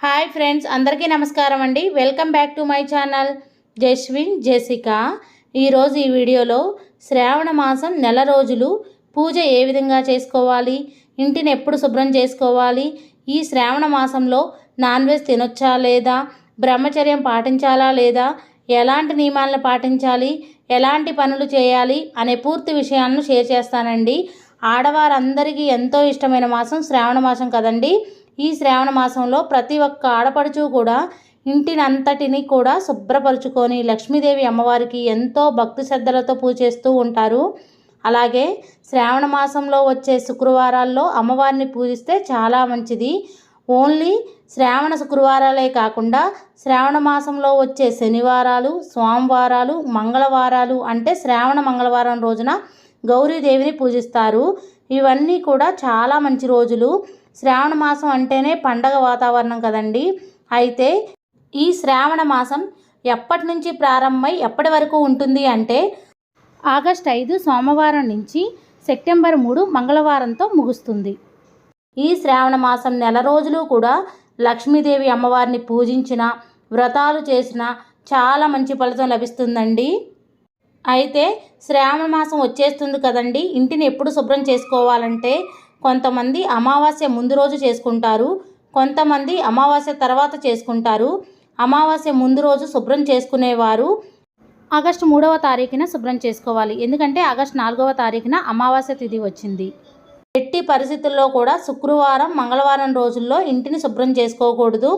Hi friends, అందరికీ నమస్కారం అండి. Welcome back to my channel Jaswin Jessica. ఈరోజు ఈ వీడియోలో శ్రావణ మాసం నెల రోజులు పూజ ఏ విధంగా చేసుకోవాలి, ఇంటిని ఎప్పుడు శుభ్రం చేసుకోవాలి, ఈ శ్రావణ మాసంలో నాన్ వెజ్ తినొచ్చా లేదా, బ్రహ్మచర్యం పాటించాలా లేదా, ఎలాంటి నియమాలను పాటించాలి, ఎలాంటి పనులు చేయాలి అనే పూర్తి విషయాలను షేర్ చేస్తానండి. ఆడవారందరికీ ఎంతో ఇష్టమైన మాసం శ్రావణ మాసం కదండి. ఈ శ్రావణ మాసంలో ప్రతి ఒక్క ఆడపడుచు కూడా ఇంటినంతటిని కూడా శుభ్రపరుచుకొని లక్ష్మీదేవి అమ్మవారికి ఎంతో భక్తి శ్రద్ధలతో పూజ చేస్తూ ఉంటారు. అలాగే శ్రావణ మాసంలో వచ్చే శుక్రవారాల్లో అమ్మవారిని పూజిస్తే చాలా మంచిది. ఓన్లీ శ్రావణ శుక్రవారాలే కాకుండా శ్రావణ మాసంలో వచ్చే శనివారాలు, సోమవారాలు, మంగళవారాలు అంటే శ్రావణ మంగళవారం రోజున గౌరీదేవిని పూజిస్తారు. ఇవన్నీ కూడా చాలా మంచి రోజులు. శ్రావణ మాసం అంటేనే పండగ వాతావరణం కదండి. అయితే ఈ శ్రావణ మాసం ఎప్పటి నుంచి ప్రారంభమై ఎప్పటి వరకు ఉంటుంది అంటే ఆగస్టు 5 సోమవారం నుంచి సెప్టెంబర్ 3 మంగళవారంతో ముగుస్తుంది. ఈ శ్రావణ మాసం నెల రోజులు కూడా లక్ష్మీదేవి అమ్మవారిని పూజించిన, వ్రతాలు చేసిన చాలా మంచి ఫలితం లభిస్తుందండి. అయితే శ్రావణ మాసం వచ్చేస్తుంది కదండి, ఇంటిని ఎప్పుడు శుభ్రం చేసుకోవాలంటే కొంతమంది అమావాస్య ముందు రోజు చేసుకుంటారు, కొంతమంది అమావాస్య తర్వాత చేసుకుంటారు. అమావాస్య ముందు రోజు శుభ్రం చేసుకునేవారు ఆగస్టు 3వ తారీఖున శుభ్రం చేసుకోవాలి. ఎందుకంటే ఆగస్టు 4వ తారీఖున అమావాస్య తిథి వచ్చింది. ఎట్టి పరిస్థితుల్లో కూడా శుక్రవారం, మంగళవారం రోజుల్లో ఇంటిని శుభ్రం చేసుకోకూడదు.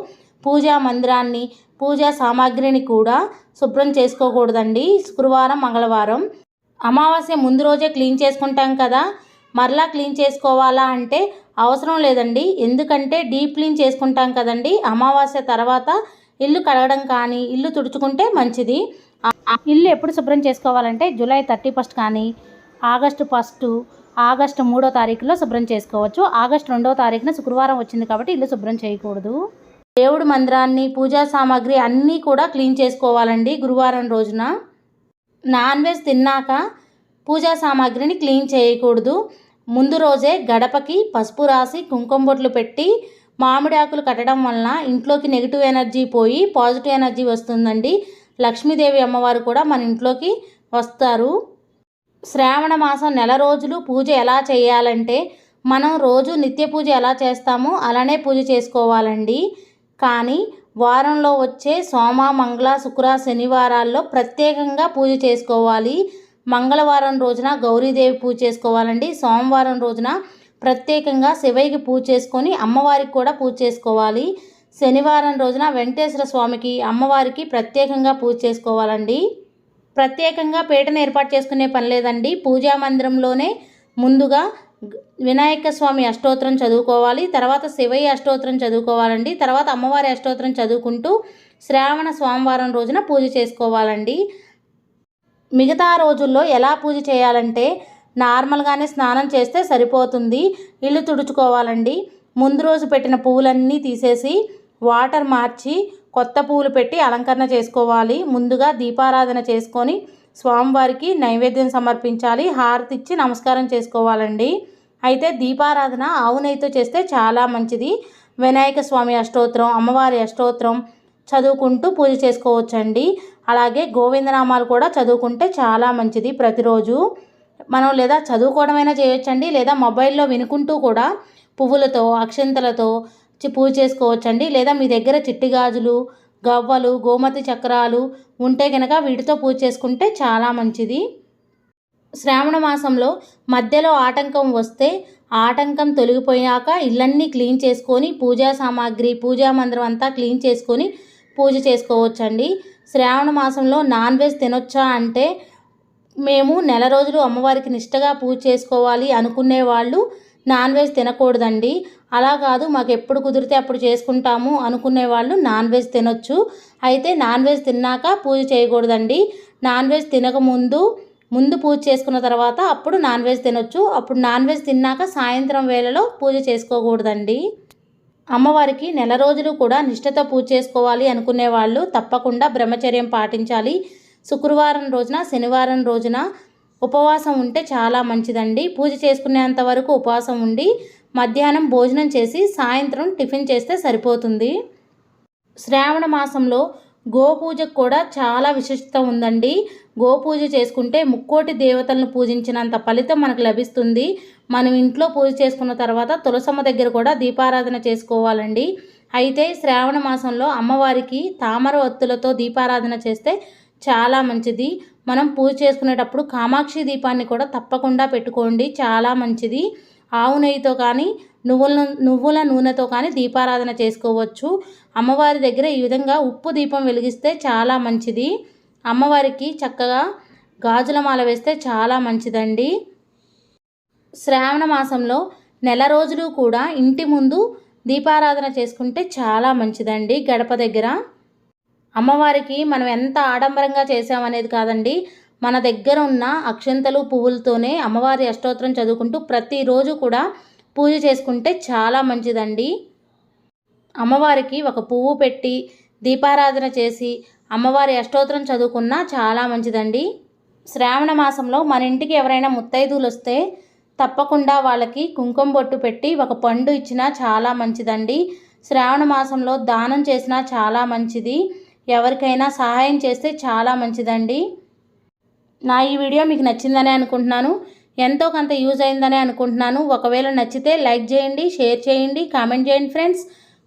పూజా మందిరాన్ని, పూజా సామాగ్రిని కూడా శుభ్రం చేసుకోకూడదండి. శుక్రవారం, మంగళవారం అమావాస్య ముందు రోజే క్లీన్ చేసుకుంటాం కదా, మరలా క్లీన్ చేసుకోవాలా అంటే అవసరం లేదండి. ఎందుకంటే డీప్ క్లీన్ చేసుకుంటాం కదండి. అమావాస్య తర్వాత ఇల్లు కడగడం కానీ, ఇల్లు తుడుచుకుంటే మంచిది. ఇల్లు ఎప్పుడు శుభ్రం చేసుకోవాలంటే జూలై 31 కానీ, ఆగస్టు 1, ఆగస్టు 3వ తారీఖులో శుభ్రం చేసుకోవచ్చు. ఆగస్టు 2వ తారీఖున శుక్రవారం వచ్చింది కాబట్టి ఇల్లు శుభ్రం చేయకూడదు. దేవుడి మందిరాన్ని, పూజా సామాగ్రి అన్నీ కూడా క్లీన్ చేసుకోవాలండి. గురువారం రోజున నాన్ వెజ్ తిన్నాక పూజా సామాగ్రిని క్లీన్ చేయకూడదు. ముందు రోజే గడపకి పసుపు రాసి కుంకుమ బొట్లు పెట్టి మామిడి ఆకులు కట్టడం వలన ఇంట్లోకి నెగిటివ్ ఎనర్జీ పోయి పాజిటివ్ ఎనర్జీ వస్తుందండి. లక్ష్మీదేవి అమ్మవారు కూడా మన ఇంట్లోకి వస్తారు. శ్రావణ మాసం నెల రోజులు పూజ ఎలా చేయాలంటే మనం రోజు నిత్య పూజ ఎలా చేస్తామో అలానే పూజ చేసుకోవాలండి. కానీ వారంలో వచ్చే సోమ, మంగళ, శుక్ర, శనివారాల్లో ప్రత్యేకంగా పూజ చేసుకోవాలి. మంగళవారం రోజున గౌరీదేవి పూజ చేసుకోవాలండి. సోమవారం రోజున ప్రత్యేకంగా శివయ్యకి పూజ చేసుకొని అమ్మవారికి కూడా పూజ చేసుకోవాలి. శనివారం రోజున వెంకటేశ్వర స్వామికి, అమ్మవారికి ప్రత్యేకంగా పూజ చేసుకోవాలండి. ప్రత్యేకంగా పీటను ఏర్పాటు చేసుకునే పని లేదండి. పూజా మందిరంలోనే ముందుగా వినాయక స్వామి అష్టోత్తరం చదువుకోవాలి, తర్వాత శివయ్య అష్టోత్తరం చదువుకోవాలండి, తర్వాత అమ్మవారి అష్టోత్తరం చదువుకుంటూ శ్రావణ సోమవారం రోజున పూజ చేసుకోవాలండి. మిగతా రోజుల్లో ఎలా పూజ చేయాలంటే నార్మల్గానే స్నానం చేస్తే సరిపోతుంది. ఇల్లు తుడుచుకోవాలండి. ముందు రోజు పెట్టిన పువ్వులన్నీ తీసేసి వాటర్ మార్చి కొత్త పువ్వులు పెట్టి అలంకరణ చేసుకోవాలి. ముందుగా దీపారాధన చేసుకొని స్వామివారికి నైవేద్యం సమర్పించాలి. హారతి ఇచ్చి నమస్కారం చేసుకోవాలండి. అయితే దీపారాధన ఆవు నెయ్యితో చేస్తే చాలా మంచిది. వినాయక స్వామి అష్టోత్తరం, అమ్మవారి అష్టోత్తరం చదువుకుంటూ పూజ చేసుకోవచ్చండి. అలాగే గోవిందనామాలు కూడా చదువుకుంటే చాలా మంచిది. ప్రతిరోజు మనం లేదా చదువుకోవడమైనా చేయొచ్చండి, లేదా మొబైల్లో వినుకుంటూ కూడా పువ్వులతో, అక్షంతలతో పూజ చేసుకోవచ్చండి. లేదా మీ దగ్గర చిట్టి గాజులు, గవ్వలు, గోమతి చక్రాలు ఉంటే కనుక వీటితో పూజ చేసుకుంటే చాలా మంచిది. శ్రావణ మాసంలో మధ్యలో ఆటంకం వస్తే ఆటంకం తొలగిపోయాక ఇళ్ళన్నీ క్లీన్ చేసుకొని పూజా సామాగ్రి, పూజా మందిరం అంతా క్లీన్ చేసుకొని పూజ చేసుకోవచ్చండి. శ్రావణ మాసంలో నాన్ వెజ్ తినొచ్చా అంటే మేము నెల రోజులు అమ్మవారికి నిష్టగా పూజ చేసుకోవాలి అనుకునే వాళ్ళు నాన్ వెజ్ తినకూడదండి. అలా కాదు, మాకు ఎప్పుడు కుదిరితే అప్పుడు చేసుకుంటాము అనుకునే వాళ్ళు నాన్ వెజ్ తినొచ్చు. అయితే నాన్ వెజ్ తిన్నాక పూజ చేయకూడదండి. నాన్ వెజ్ తినకముందు పూజ చేసుకున్న తర్వాత అప్పుడు నాన్ వెజ్ తినొచ్చు. అప్పుడు నాన్ వెజ్ తిన్నాక సాయంత్రం వేళలో పూజ చేసుకోకూడదండి. అమ్మవారికి నెల రోజులు కూడా నిష్ఠతో పూజ చేసుకోవాలి అనుకునే వాళ్ళు తప్పకుండా బ్రహ్మచర్యం పాటించాలి. శుక్రవారం రోజున, శనివారం రోజున ఉపవాసం ఉంటే చాలా మంచిదండి. పూజ చేసుకునేంత వరకు ఉపవాసం ఉండి మధ్యాహ్నం భోజనం చేసి సాయంత్రం టిఫిన్ చేస్తే సరిపోతుంది. శ్రావణ మాసంలో గోపూజకు కూడా చాలా విశిష్టత ఉందండి. గోపూజ చేసుకుంటే ముక్కోటి దేవతలను పూజించినంత ఫలితం మనకు లభిస్తుంది. మనం ఇంట్లో పూజ చేసుకున్న తర్వాత తులసమ్మ దగ్గర కూడా దీపారాధన చేసుకోవాలండి. అయితే శ్రావణ మాసంలో అమ్మవారికి తామర ఒత్తులతో దీపారాధన చేస్తే చాలా మంచిది. మనం పూజ చేసుకునేటప్పుడు కామాక్షి దీపాన్ని కూడా తప్పకుండా పెట్టుకోండి, చాలా మంచిది. ఆవు నెయ్యితో కానీ నువ్వుల నూనెతో కానీ దీపారాధన చేసుకోవచ్చు. అమ్మవారి దగ్గర ఈ విధంగా ఉప్పు దీపం వెలిగిస్తే చాలా మంచిది. అమ్మవారికి చక్కగా గాజుల మాల వేస్తే చాలా మంచిదండి. శ్రావణ మాసంలో నెల రోజులు కూడా ఇంటి ముందు దీపారాధన చేసుకుంటే చాలా మంచిదండి. గడప దగ్గర అమ్మవారికి మనం ఎంత ఆడంబరంగా చేసామనేది కాదండి, మన దగ్గర ఉన్న అక్షంతలు పువ్వులతోనే అమ్మవారి అష్టోత్తరం చదువుకుంటూ ప్రతిరోజు కూడా పూజ చేసుకుంటే చాలా మంచిదండి. అమ్మవారికి ఒక పువ్వు పెట్టి దీపారాధన చేసి అమ్మవారి అష్టోత్తరం చదువుకున్నా చాలా మంచిదండి. శ్రావణ మాసంలో మన ఇంటికి ఎవరైనా ముత్తైదువులు వస్తే తప్పకుండా వాళ్ళకి కుంకుమ బొట్టు పెట్టి ఒక పండు ఇచ్చినా చాలా మంచిదండి. శ్రావణ మాసంలో దానం చేసినా చాలా మంచిది. ఎవరికైనా సహాయం చేస్తే చాలా మంచిదండి. నా ఈ వీడియో మీకు నచ్చిందనే అనుకుంటున్నాను, ఎంతో కొంత యూజ్ అయిందనే అనుకుంటున్నాను. ఒకవేళ నచ్చితే లైక్ చేయండి, షేర్ చేయండి, కామెంట్ చేయండి ఫ్రెండ్స్.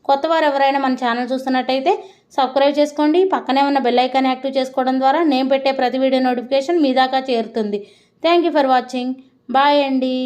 కొత్తవారు ఎవరైనా మన ఛానల్ చూస్తున్నట్టయితే సబ్స్క్రైబ్ చేసుకోండి. పక్కనే ఉన్న బెల్ ఐకాన్ యాక్టివ్ చేసుకోవడం ద్వారా నేను పెట్టే ప్రతి వీడియో నోటిఫికేషన్ మీ దాకా చేరుతుంది. Thank you for watching. Bye అండి.